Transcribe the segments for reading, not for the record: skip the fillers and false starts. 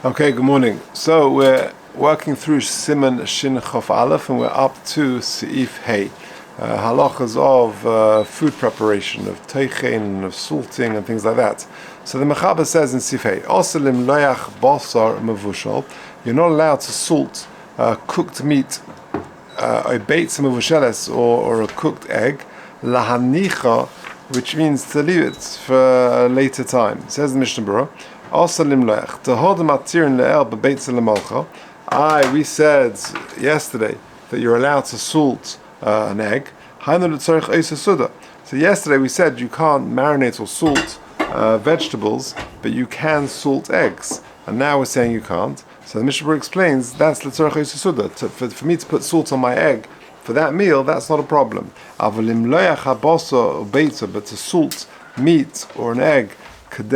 Okay, good morning. So we're working through Siman Shin Chof Aleph, and we're up to Seif Hey, halachas of food preparation, of teichen, of salting, and things like that. So the Mechaber says in Seif Hey, Oselim loyach basar mevushal. You're not allowed to salt cooked meat, a beitz mevusheles, or a cooked egg, lahanicha, which means to leave it for a later time. It says the Mishnah Berurah. We said yesterday that you're allowed to salt an egg. So yesterday we said you can't marinate or salt vegetables, but you can salt eggs. And now we're saying you can't. So the Mishnah explains that's l'tzorech eisusuda. For me to put salt on my egg for that meal, that's not a problem. But to salt meat or an egg, that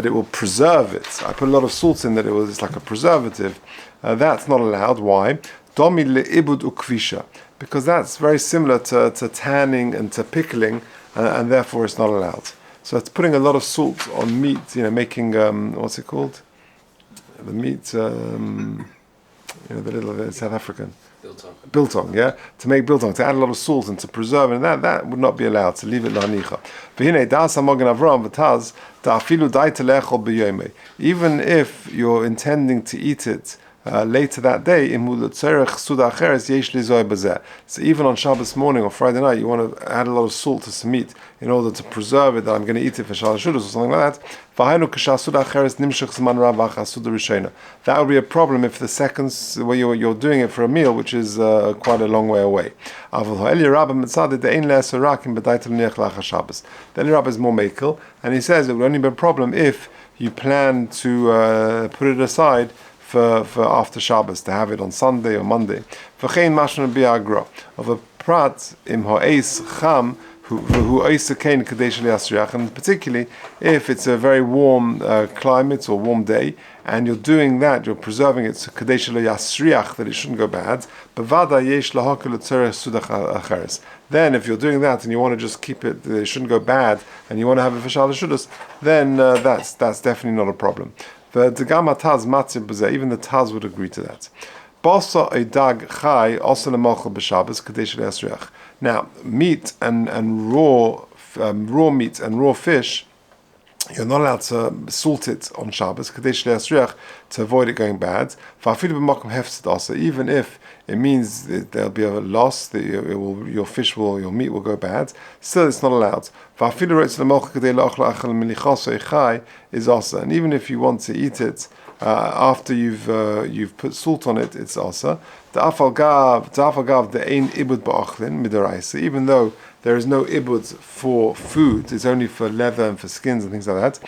it will preserve it. I put a lot of salt in that it's like a preservative. That's not allowed. Why? Because that's very similar to tanning and to pickling, and therefore it's not allowed. So it's putting a lot of salt on meat, making, what's it called? The meat, the little South African. Biltong, yeah? To make biltong, to add a lot of salt and to preserve it, and that would not be allowed, to leave it lahanicha. Even if you're intending to eat it later that day, so even on Shabbos morning or Friday night, you want to add a lot of salt to some meat in order to preserve it, that I'm going to eat it for Shabbos or something like that. That would be a problem if the seconds where you're doing it for a meal, which is quite a long way away. The Rabbi is more makel, and he says it would only be a problem if you plan to put it aside for after Shabbos, to have it on Sunday or Monday. Of a prat im ha'eis cham who and particularly if it's a very warm climate or warm day, and you're doing that, you're preserving it so that it shouldn't go bad. Then if you're doing that and you want to just keep it, it shouldn't go bad, and you want to have it for Shabbos, then that's definitely not a problem. Even the Taz would agree to that. Now, meat and raw meat and raw fish, you're not allowed to salt it on Shabbos to avoid it going bad. Even if it means that there'll be a loss, that your meat will go bad, still it's not allowed. Is also, and even if you want to eat it after you've put salt on it, it's also. Even though there is no ibud for food, it's only for leather and for skins and things like that.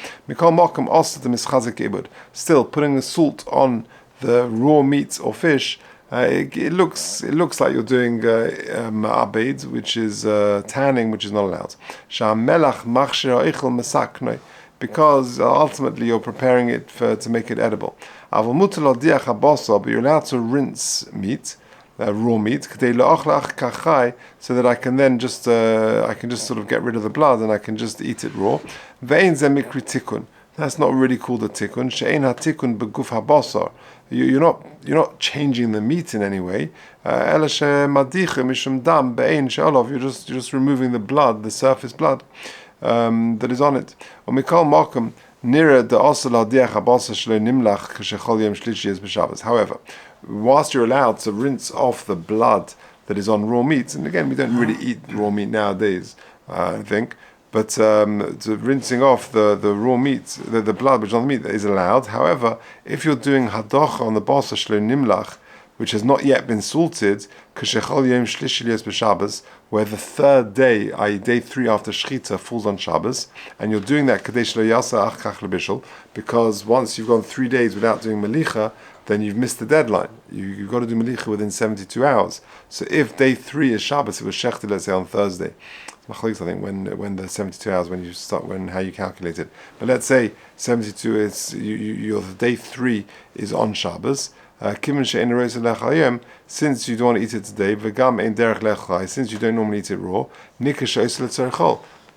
Still, putting the salt on the raw meat or fish, it looks like you're doing abed, which is tanning, which is not allowed. Because ultimately you're preparing it to make it edible. But you're allowed to rinse meat, raw meat, so that I can then just sort of get rid of the blood and I can just eat it raw. That's not really called a tikkun. You're not changing the meat in any way. You're just removing the blood, the surface blood that is on it. However, whilst you're allowed to rinse off the blood that is on raw meat, and again, we don't really eat raw meat nowadays, I think, but rinsing off the raw meat, the blood which is on the meat, is allowed. However, if you're doing hadocha on the basa shlo nimlach, which has not yet been salted, where the third day, i.e. day 3 after Shechita, falls on Shabbos, and you're doing that because once you've gone 3 days without doing melicha, then you've missed the deadline. You've got to do melicha within 72 hours. So if day 3 is Shabbos, it was Shechita, let's say on Thursday. I think when the 72 hours, how you calculate it. But let's say 72 is your day 3 is on Shabbos. Since you don't want to eat it today, since you don't normally eat it raw,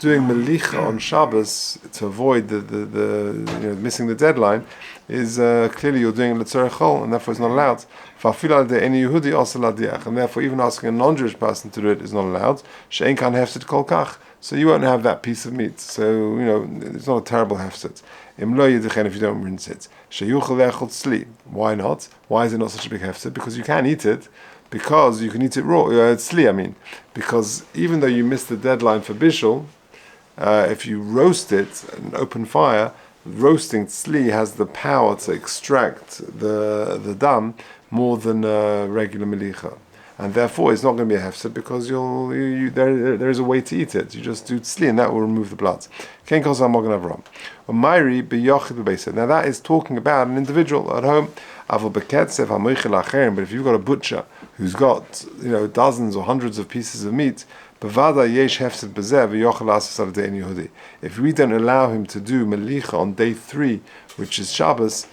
doing melicha on Shabbos to avoid the missing the deadline is clearly you're doing it l'tzorech chol, and therefore it's not allowed. And therefore even asking a non-Jewish person to do it is not allowed. She'ein kan hefset kol kach. So you won't have that piece of meat. So it's not a terrible hefset. Im lo yidechen if you don't rinse it. Sheyuchel le'echol tzli. Why not? Why is it not such a big hefset? Because you can eat it. Because you can eat it raw. Tzli, I mean. Because even though you missed the deadline for bishul, if you roast it in an open fire, roasting tzli has the power to extract the dam more than regular melicha. And therefore it's not going to be a hefset because there is a way to eat it. You just do tzli and that will remove the blood. Now that is talking about an individual at home. But if you've got a butcher who's got dozens or hundreds of pieces of meat, if we don't allow him to do melicha on day 3, which is Shabbos,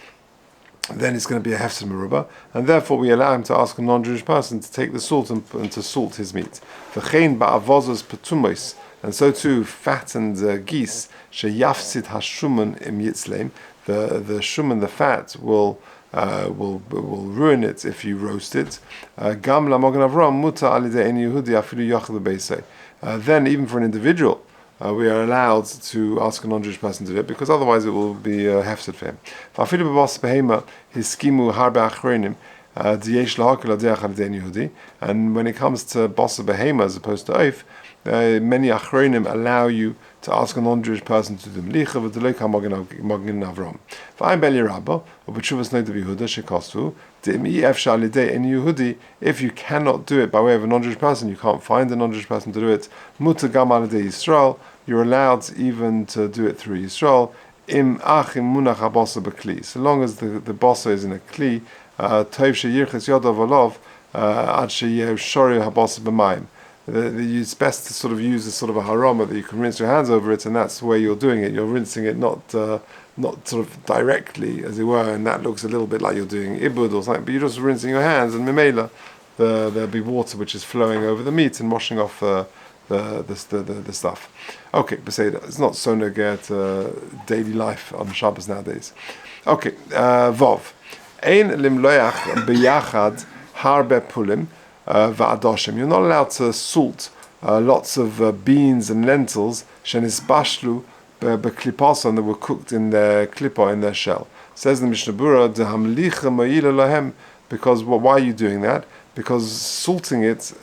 then it's going to be a hefset merubah, and therefore we allow him to ask a non-Jewish person to take the salt and to salt his meat. And so too, fattened geese, sheyafsid hashuman im yitzleim, the shuman, the fat, will ruin it if you roast it. Gam lamogan avram muta alidei en Yehudi afilu yachal bebeisei. Then even for an individual, we are allowed to ask a non-Jewish person to do it, because otherwise it will be hefset for him. Afilu bebas behema hiskimu harbe achronim diyesh lahakol adeach alidei Yehudi. And when it comes to basa behema as opposed to oif, many achronim allow you to ask a non-Jewish person to do melicha v'delei kamagin avram. V'ayim beli rabba u'b'tshuvas noid Yehuda shekostu de'imi efsha alidei en Yehudi. If you cannot do it by way of a non-Jewish person, you can't find a non-Jewish person to do it. Muta gam alidei Yisrael. You're allowed even to do it through Yisrael. Im munach habasa b'kli. So long as the basa is in a kli, tov sheyirches yodav olav ad sheyeh shori habasa b'mayim. It's best to sort of use a sort of a harama that you can rinse your hands over it, and that's where you're doing it. You're rinsing it not sort of directly, as it were, and that looks a little bit like you're doing ibud or something, but you're just rinsing your hands, and memela, there'll be water which is flowing over the meat and washing off the stuff. Okay, Beseda, it's not so neged daily life on Shabbos nowadays. Okay, Vov. Ein limloyach biyachad harbe pulim. You're not allowed to salt lots of beans and lentils shenisbashlu beklipason that were cooked in their klipa, in their shell. Says the Mishnah Berurah, dehamlicha ma'ila lahem, because why are you doing that? Because salting it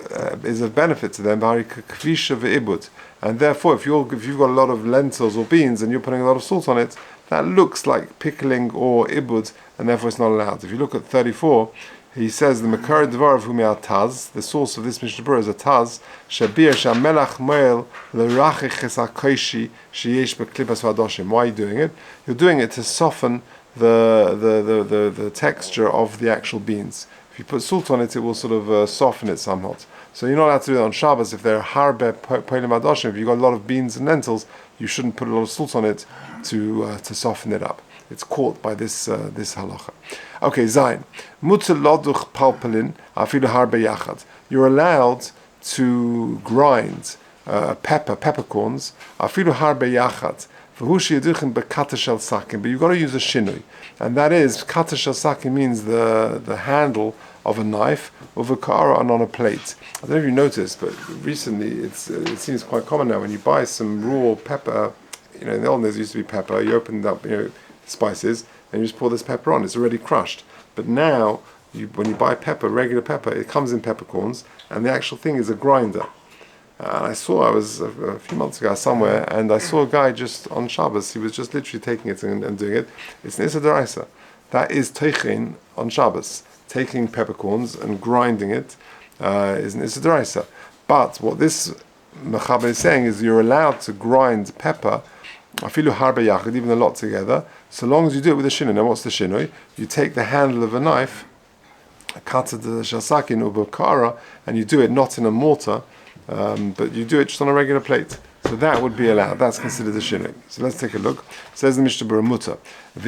is of benefit to them. And therefore, if you've got a lot of lentils or beans and you're putting a lot of salt on it, that looks like pickling or ibud, and therefore it's not allowed. If you look at 34, he says the Makar Dvar of Humia Taz, the source of this Mishnah Berurah is a Taz, Shabir Shamelach Moel L'Rachich HaKoishi Sheyesh B'Klipas V'Adoshim. Why are you doing it? You're doing it to soften the texture of the actual beans. If you put salt on it, it will sort of soften it somewhat. So you're not allowed to do it on Shabbos. If they're harbe poilim adoshim, if you've got a lot of beans and lentils, you shouldn't put a lot of salt on it to soften it up. It's caught by this halacha. Okay, Zayin. Mutter loduch palpelin afilu harbe yachad. You're allowed to grind peppercorns afilu harbe yachad. But you've got to use a shinui, and that is kata shel sakin means the handle of a knife of a kara and on a plate. I don't know if you noticed, but recently it seems quite common now when you buy some raw pepper. In the old days there used to be pepper. You opened up spices and you just pour this pepper on. It's already crushed. But now when you buy pepper, regular pepper, it comes in peppercorns, and the actual thing is a grinder. And I was a few months ago somewhere, and I saw a guy just on Shabbos. He was just literally taking it and doing it. It's an Issa D'Oraisa. That is teichin on Shabbos. Taking peppercorns and grinding it is an Issa D'Oraisa. But what this Mechaber is saying is you're allowed to grind pepper, afilu harbe yachid, even a lot together, so long as you do it with a shinui. Now what's the shinui? You take the handle of a knife, kata de shasakin ubukara, and you do it not in a mortar, but you do it just on a regular plate. So that would be allowed. That's considered a shinui. So let's take a look. It says the Mishnah Baramuta. If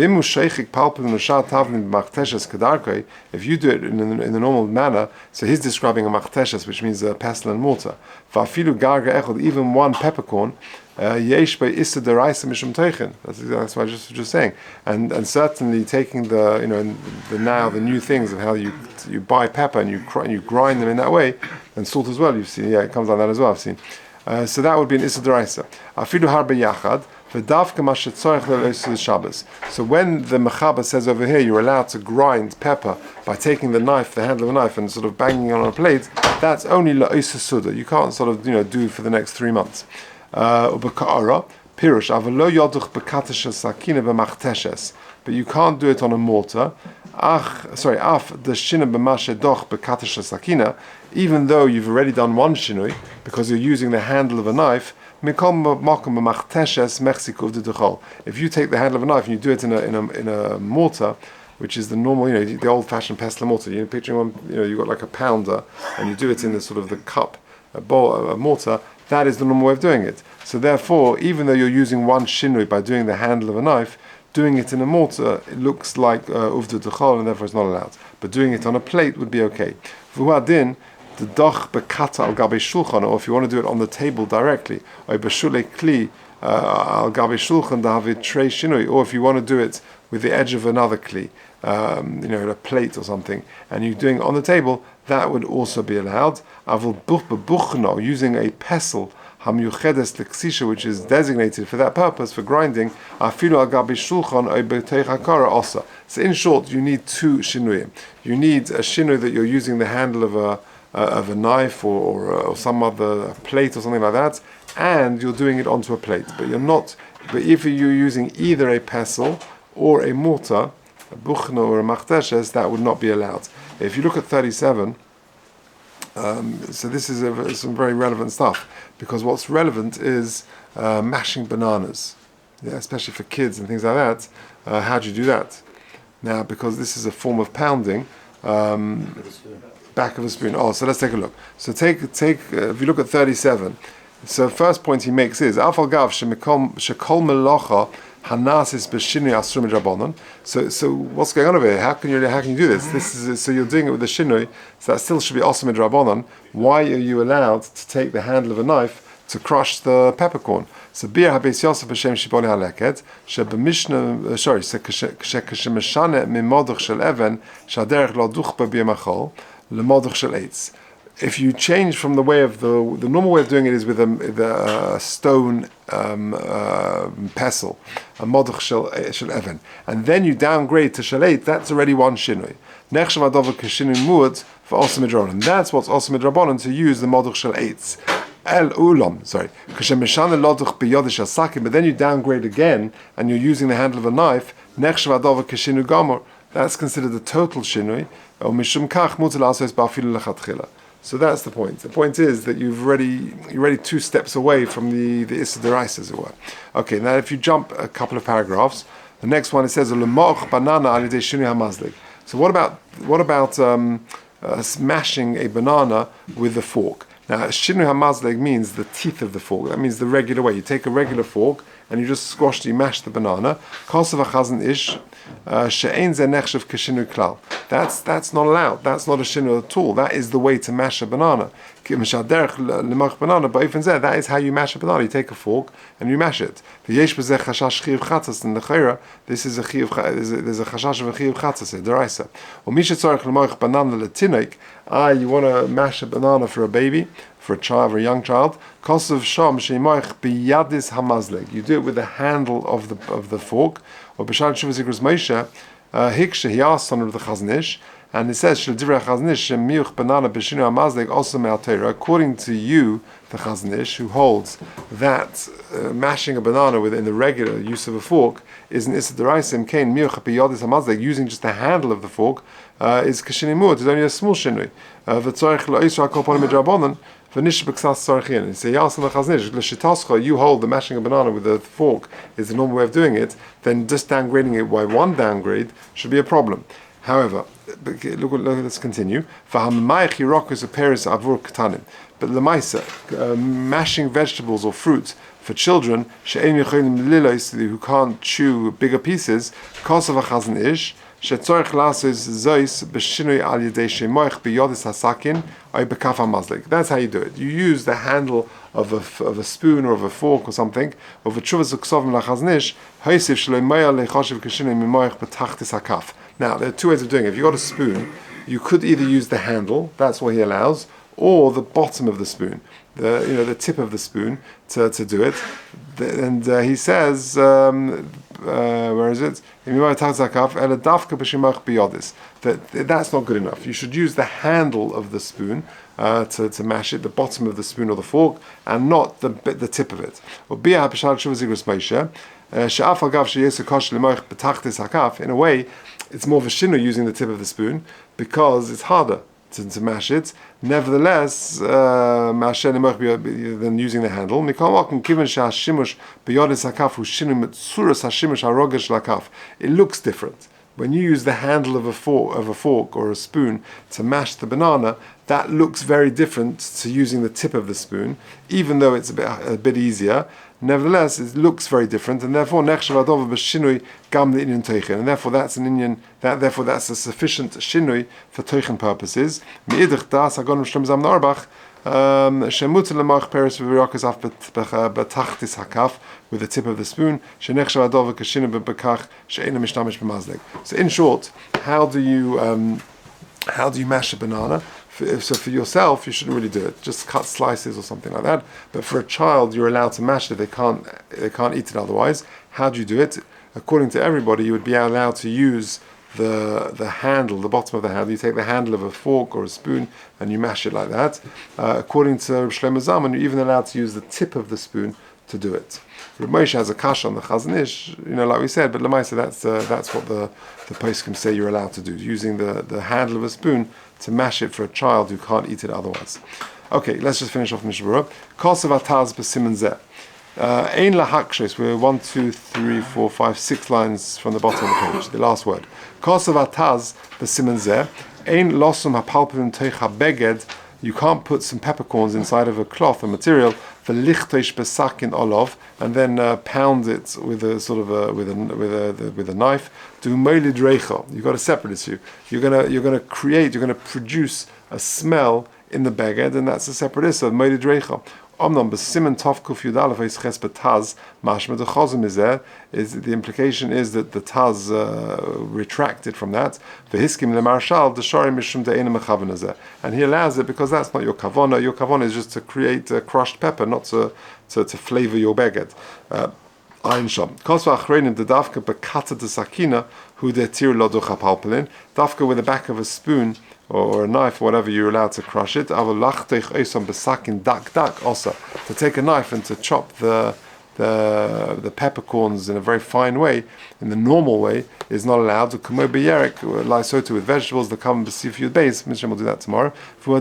you do it in the normal manner, so he's describing a machteshes, which means a pestle and mortar. Even one peppercorn, that's what I was just saying. And certainly taking the new things of how you buy pepper and you grind them in that way, and salt as well. You've seen, it comes like that as well. I've seen. So that would be an issa d'oraisa. Afilu harbe yachad v'davka mashet tzorech le'osu Shabbos. So when the mechaber says over here you're allowed to grind pepper by taking the handle of a knife, and sort of banging it on a plate, that's only le'osu suda. You can't sort of do for the next 3 months. Ubeka'ara pirush avelo yoduch bekatesh sakina b'machteshes. But you can't do it on a mortar. Af the shinah b'mashe doch bekatesh sakina. Even though you've already done one shinui, because you're using the handle of a knife, if you take the handle of a knife and you do it in a mortar, which is the normal, the old-fashioned pestle mortar, you're picturing one, you've got like a pounder, and you do it in the sort of the cup, a mortar, that is the normal way of doing it. So therefore, even though you're using one shinui by doing the handle of a knife, doing it in a mortar, it looks like uvdu d'chol, and therefore it's not allowed. But doing it on a plate would be okay. V'huadin, the doch bekata al gabe shulchan, or if you want to do it on the table directly, or beshule kli al gabe shulchan dahavid trei shinui, or if you want to do it with the edge of another kli, a plate or something, and you're doing it on the table, that would also be allowed. Avul buchno, using a pestle hamyuchedes leksisha, which is designated for that purpose, for grinding, afilu al gabe shulchan or b'teich hakara also. So in short, you need 2 shinuyim. You need a shinui that you're using the handle of a knife or some other plate or something like that, and you're doing it onto a plate. But if you're using either a pestle or a mortar, a buchna or a machteshes, that would not be allowed. If you look at 37, so this is some very relevant stuff, because what's relevant is mashing bananas, especially for kids and things like that. How do you do that? Now, because this is a form of pounding, back of a spoon. So let's take a look. So take if you look at 37. So first point he makes is Afal Gav shekol melacha hanasis b'shinui asur midrabanan. So what's going on over here? How can you do this? So you're doing it with the shinui, so that still should be asur midrabanan. Why are you allowed to take the handle of a knife to crush the peppercorn? So bir habeis Yosef b'shem shiboli haleket sheb'mishnah shekashemeshane mimoduch shel even shaderech lo duchba b'yemachol lemodach shel eitz. If you change from the way of the normal way of doing it is with a stone pestle, a modach shel even, and then you downgrade to shel eitz, that's already one shinui. Nechshav adova kashinui muad for also midrabanan. That's what's also midrabanan, to use the modach shel eitz. El ulam, kashem lodach biyodish asaki, but then you downgrade again and you're using the handle of a knife. Nechshav adova kashinui gamor. That's considered the total shinui. Or mishum kach mutal asos ba'afilu lechatchila. So that's the point. The point is that you're already 2 steps away from the issa d'oraisa, as it were. Okay, now if you jump a couple of paragraphs, the next one it says lemoch banana al yedei shinui hamazlig. So what about smashing a banana with a fork? Now shinui hamazlig means the teeth of the fork. That means the regular way. You take a regular fork and you just you mash the banana. Kosav achazan ish she'ein ze nechshav kashinui klal. That's not allowed. That's not a shinui at all. That is the way to mash a banana. That is how you mash a banana. You take a fork and you mash it. This is a there's a chashash of a chiyuv chatzas here, deraisa. You want to mash a banana for a baby, for a child, for a young child. You do it with the handle of the fork. Or b'shar shuvas igros Moshe, hikshe, he asked on the Chaznish, and it says shel-divrei Chaznish miuch banana b'shinui hamazleg also me'al Torah. According to you, the Chaznish, who holds that mashing a banana in the regular use of a fork is an issa d'oraisa, kain miuch b'yodis hamazleg, using just the handle of the fork is kashinui muad. It's only a small shinui. V'tzorich lo'isra kol ponim midrabanan. So you hold the mashing a banana with a fork is the normal way of doing it, then just downgrading it by 1 downgrade should be a problem. However, let's continue. But lemaisa, mashing vegetables or fruit for children, who can't chew bigger pieces, that's how you do it. You use the handle of a spoon or of a fork or something. Now, there are two ways of doing it. If you've got a spoon, you could either use the handle, that's what he allows, or the bottom of the spoon, the tip of the spoon to do it. And he says, where is it? That's not good enough. You should use the handle of the spoon to mash it, the bottom of the spoon or the fork, and not the tip of it. In a way, it's more of a shinu using the tip of the spoon because it's harder to mash it. Nevertheless, than using the handle. It looks different. When you use the handle of a fork or a spoon to mash the banana, that looks very different to using the tip of the spoon, even though it's a bit easier. Nevertheless, it looks very different, and therefore and therefore that's an Indian. Therefore that's a sufficient shinui for teichen purposes. With the tip of the spoon. So in short, how do you mash a banana? So for yourself, you shouldn't really do it. Just cut slices or something like that. But for a child, you're allowed to mash it. They can't eat it otherwise. How do you do it? According to everybody, you would be allowed to use the handle, the bottom of the handle. You take the handle of a fork or a spoon and you mash it like that. According to Shlomo Zalman, you're even allowed to use the tip of the spoon to do it. Rabbi Moshe has a kasha on the Chazon Ish, like we said, but Lamaisa, that's what the poskim say you're allowed to do, using the handle of a spoon to mash it for a child who can't eat it otherwise. Okay, let's just finish off Mishnah Berurah. Kosav ataz b'siman zeh. Ein lahakshos. We're 1, 2, 3, 4, 5, 6 lines from the bottom of the page. The last word. Kosav ataz b'siman zeh. Ein losum hapalpim teich habeged. You can't put some peppercorns inside of a cloth, a material, for lichteish besakin olav, and then pound it with a sort of with a knife. Do meilid reicha. You've got to separate this. You're gonna produce a smell in the beged, and that's a separate issue. Meilid reicha. Omnam b'simen tov kuf yud aleph eis ches betaz mashma dechozim is the implication is that the taz retracted from that. V'hiskim lemarshal d'sharim mishum de'ena mechavan hazeh, and he allows it because that's not your kavana. Your kavana is just to create crushed pepper, not to flavor your beged. Ein sham. Kosva achreinim the dafka bekata de sakina hu de'tir lo duchapalpelin. Dafka with the back of a spoon or a knife, whatever, you're allowed to crush it. To take a knife and to chop the peppercorns in a very fine way, in the normal way, is not allowed. To lie so too with vegetables that come b'sifiyud beis. Mishnah will do that tomorrow. If you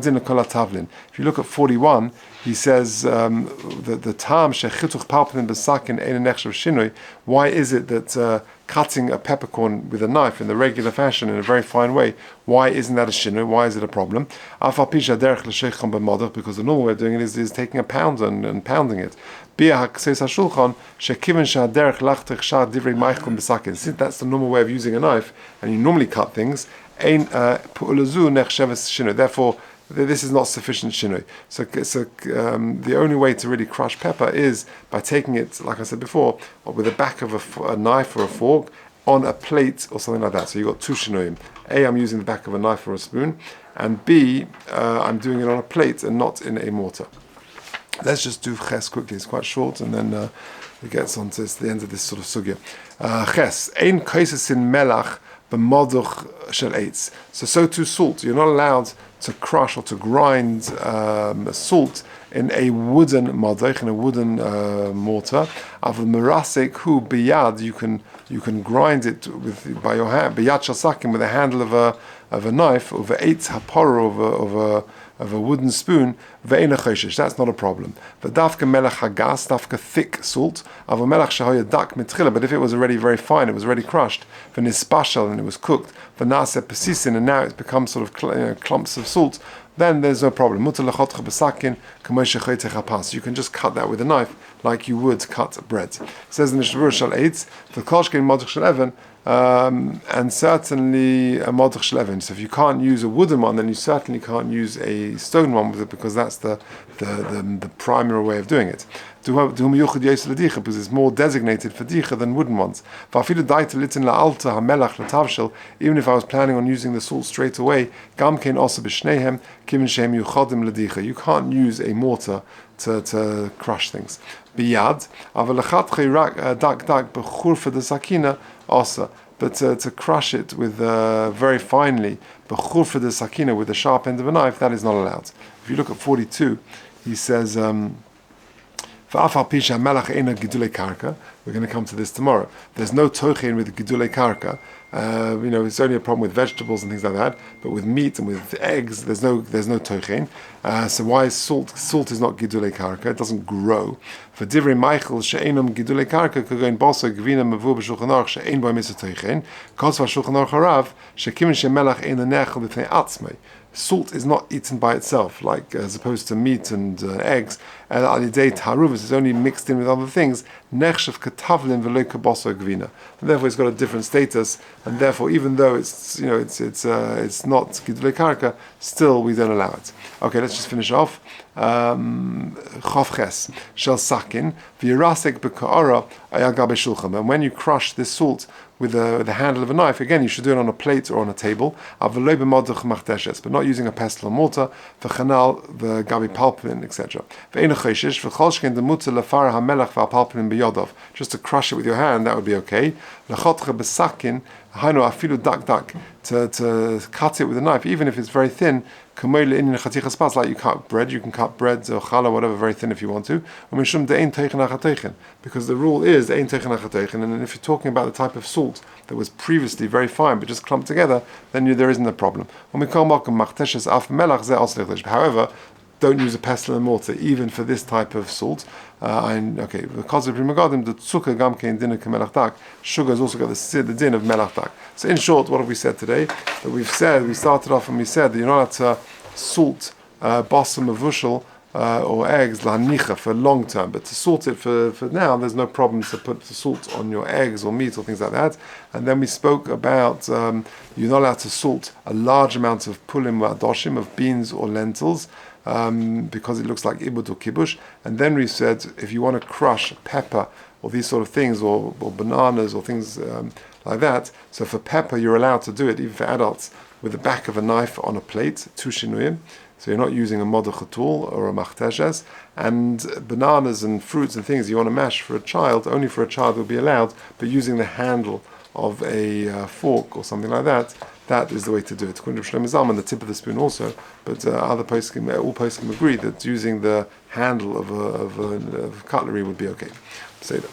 look at 41, he says the tam shechituch palpin b'sakin ein nechshav shinui. Why is it that cutting a peppercorn with a knife in the regular fashion in a very fine way, why isn't that a shinui? Why is it a problem? Because the normal way of doing it is taking a pounder and pounding it. Since that's the normal way of using a knife, and you normally cut things, therefore this is not sufficient shinui. So the only way to really crush pepper is by taking it, like I said before, with the back of a knife or a fork on a plate or something like that. So you've got two shinuim. A, I'm using the back of a knife or a spoon, and B, I'm doing it on a plate and not in a mortar. Let's just do ches quickly. It's quite short, and then it gets on to the end of this sort of sugya. Ches, ein kaisesin melach b'moduch shel eitz. So too salt. You're not allowed to crush or to grind salt in a wooden modach, in a wooden mortar. Avul merasek hu biyad. You can grind it by your hand. Biyad shasakim, with the handle of a knife, over eitz hapor, of a wooden spoon, ve'ena choshesh, that's not a problem. V'dafka melech hagas, dafka thick salt, ava melech shahoya dak mitchila, but if it was already very fine, it was already crushed, v'nispashal, and it was cooked, v'nase pesisin, and now it's become sort of clumps of salt, then there's no problem. You can just cut that with a knife like you would cut bread. It says in the Mishnah Shal Eitz, the Kolshkein Modich Shel Even, and certainly a Modich Shel Even. So if you can't use a wooden one, then you certainly can't use a stone one with it, because that's the primary way of doing it. Because it's more designated for dicha than wooden ones. Even if I was planning on using the salt straight away, you can't use a mortar to crush things. But to crush it with very finely, with the sharp end of a knife, that is not allowed. If you look at 42, he says, we're going to come to this tomorrow. There's no tochein with gidulei karka. It's only a problem with vegetables and things like that. But with meat and with eggs, there's no tochein. So why is salt? Salt is not gidulei karka. It doesn't grow. For divrei Michael she'enam gidulei karka kogein baso gvina mavur b'shulchan aruch she'en bo mitzvah tochein. Kosva shulchan aruch harav she'kimin she'melach ein nechel b'fnei atzmei. Salt is not eaten by itself, like as opposed to meat and eggs. And alidei taruvis is only mixed in with other things. Nechshav katavlin v'lo kaboso gvina. Therefore, it's got a different status, and therefore, even though it's not gidulei karka, still we don't allow it. Okay, let's just finish off. Chavches shel sakin v'yirasek b'ka'ara ayagabe shulchan. And when you crush this salt with the handle of a knife, again, you should do it on a plate or on a table, but not using a pestle or mortar, for chanal, the gabi palpin, etc. Just to crush it with your hand, that would be okay. To cut it with a knife, even if it's very thin, like you cut bread, you can cut bread or challah, whatever, very thin if you want to. Because the rule is and then if you're talking about the type of salt that was previously very fine but just clumped together, then there isn't a problem. However, don't use a pestle and mortar, even for this type of salt. Because of the tzukah gamkein din melach dak, sugar has also got the din of melach dak. So in short, what have we said today? That we started off and we said that you're not allowed to salt basam mavushal or eggs lahanicha for long term, but to salt it for now, there's no problem to put the salt on your eggs or meat or things like that. And then we spoke about you're not allowed to salt a large amount of pulim v'adoshim, of beans or lentils, because it looks like ibud or kibush. And then we said if you want to crush pepper or these sort of things, or bananas or things like that, so for pepper you're allowed to do it, even for adults, with the back of a knife on a plate, two shinuyim. So you're not using a modach at all or a machtejes. And bananas and fruits and things you want to mash for a child, only for a child will be allowed, but using the handle of a fork or something like that, that is the way to do it. According to Shlomo Zalman, the tip of the spoon also, but all poskim agree that using the handle of cutlery would be okay. Say that.